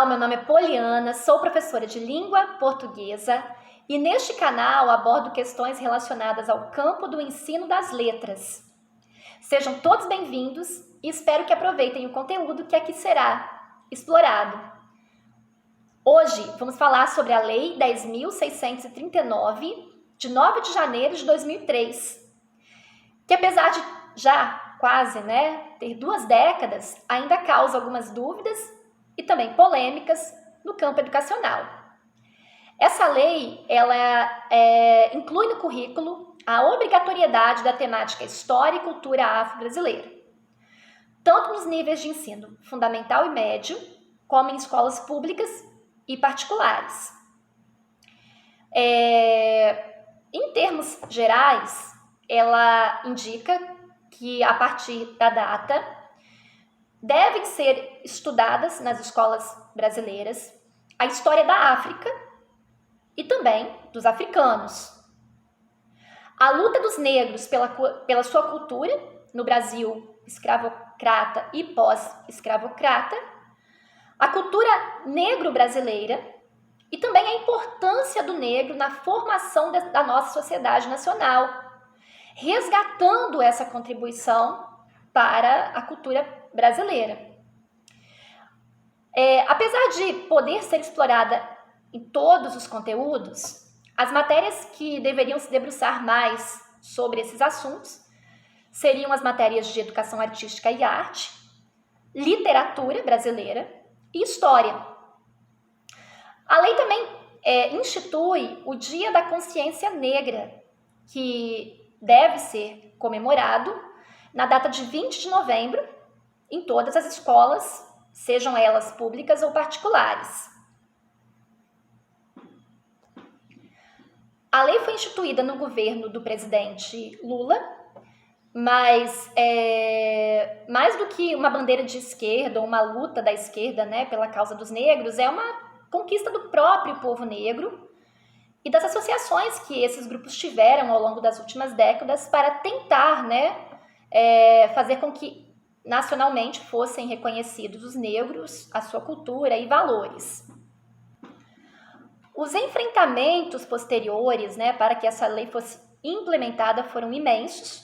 pessoal, meu nome é Poliana, sou professora de língua portuguesa e neste canal abordo questões relacionadas ao campo do ensino das letras. Sejam todos bem-vindos e espero que aproveitem o conteúdo que aqui será explorado. Hoje vamos falar sobre a Lei 10.639, de 9 de janeiro de 2003, que apesar de já quase ter 2 décadas, ainda causa algumas dúvidas e também polêmicas no campo educacional. Essa lei, ela inclui no currículo a obrigatoriedade da temática História e Cultura Afro-Brasileira, tanto nos níveis de ensino fundamental e médio, como em escolas públicas e particulares. Em termos gerais, ela indica que, a partir da data, devem ser estudadas nas escolas brasileiras a história da África e também dos africanos. A luta dos negros pela sua cultura no Brasil escravocrata e pós-escravocrata, a cultura negro-brasileira e também a importância do negro na formação da nossa sociedade nacional, resgatando essa contribuição para a cultura brasileira. Apesar de poder ser explorada em todos os conteúdos, as matérias que deveriam se debruçar mais sobre esses assuntos seriam as matérias de educação artística e arte, literatura brasileira e história. A lei também institui o Dia da Consciência Negra, que deve ser comemorado na data de 20 de novembro, em todas as escolas, sejam elas públicas ou particulares. A lei foi instituída no governo do presidente Lula, mas mais do que uma bandeira de esquerda ou uma luta da esquerda pela causa dos negros, é uma conquista do próprio povo negro e das associações que esses grupos tiveram ao longo das últimas décadas para tentar fazer com que nacionalmente fossem reconhecidos os negros, a sua cultura e valores. Os enfrentamentos posteriores para que essa lei fosse implementada foram imensos,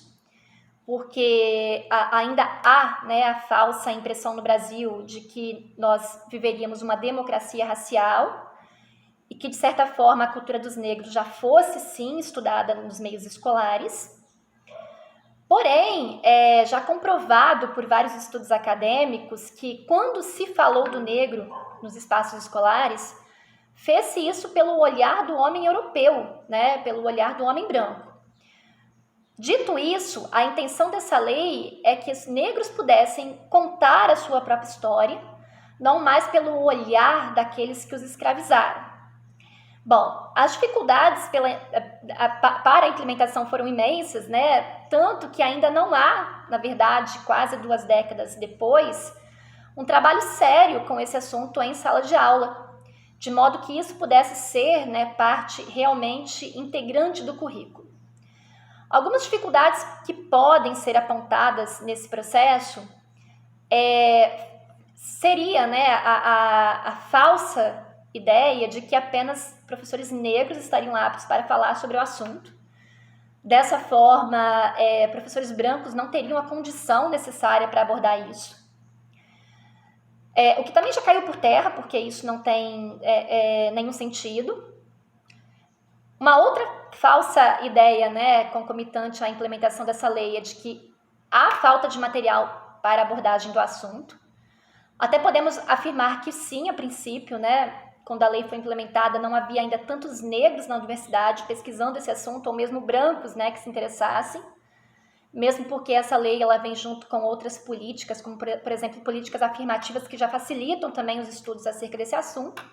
porque ainda há a falsa impressão no Brasil de que nós viveríamos uma democracia racial e que, de certa forma, a cultura dos negros já fosse, sim, estudada nos meios escolares. Porém, já comprovado por vários estudos acadêmicos que, quando se falou do negro nos espaços escolares, fez-se isso pelo olhar do homem europeu, pelo olhar do homem branco. Dito isso, a intenção dessa lei é que os negros pudessem contar a sua própria história, não mais pelo olhar daqueles que os escravizaram. Bom, as dificuldades para a implementação foram imensas, tanto que ainda não há, na verdade, quase 2 décadas depois, um trabalho sério com esse assunto em sala de aula, de modo que isso pudesse ser parte realmente integrante do currículo. Algumas dificuldades que podem ser apontadas nesse processo seria a falsa ideia de que apenas professores negros estariam aptos para falar sobre o assunto. Dessa forma, professores brancos não teriam a condição necessária para abordar isso. O que também já caiu por terra, porque isso não tem nenhum sentido. Uma outra falsa ideia, concomitante à implementação dessa lei é de que há falta de material para abordagem do assunto. Até podemos afirmar que sim, a princípio, quando a lei foi implementada, não havia ainda tantos negros na universidade pesquisando esse assunto, ou mesmo brancos que se interessassem, mesmo porque essa lei ela vem junto com outras políticas, como, por exemplo, políticas afirmativas que já facilitam também os estudos acerca desse assunto.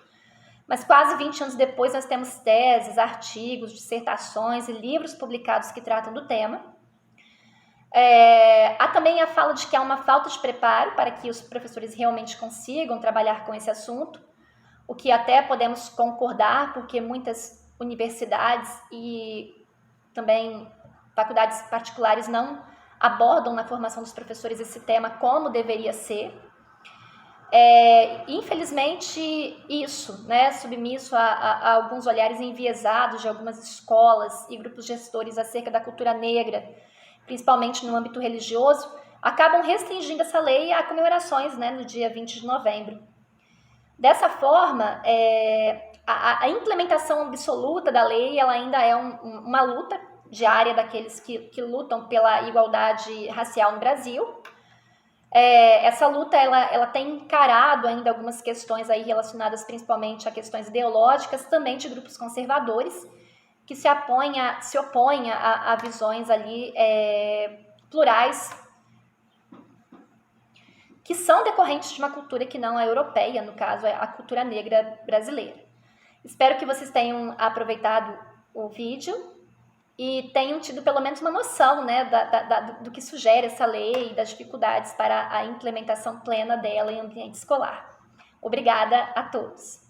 Mas quase 20 anos depois nós temos teses, artigos, dissertações e livros publicados que tratam do tema. Há também a fala de que há uma falta de preparo para que os professores realmente consigam trabalhar com esse assunto, o que até podemos concordar, porque muitas universidades e também faculdades particulares não abordam na formação dos professores esse tema como deveria ser. Infelizmente, isso, né, submisso a alguns olhares enviesados de algumas escolas e grupos gestores acerca da cultura negra, principalmente no âmbito religioso, acabam restringindo essa lei a comemorações, né, no dia 20 de novembro. Dessa forma, a implementação absoluta da lei ela ainda é uma luta diária daqueles que lutam pela igualdade racial no Brasil. Essa luta ela tem encarado ainda algumas questões aí relacionadas principalmente a questões ideológicas, também de grupos conservadores, que se opõem a visões ali plurais, que são decorrentes de uma cultura que não é europeia, no caso é a cultura negra brasileira. Espero que vocês tenham aproveitado o vídeo e tenham tido pelo menos uma noção, né, do que sugere essa lei e das dificuldades para a implementação plena dela em ambiente escolar. Obrigada a todos!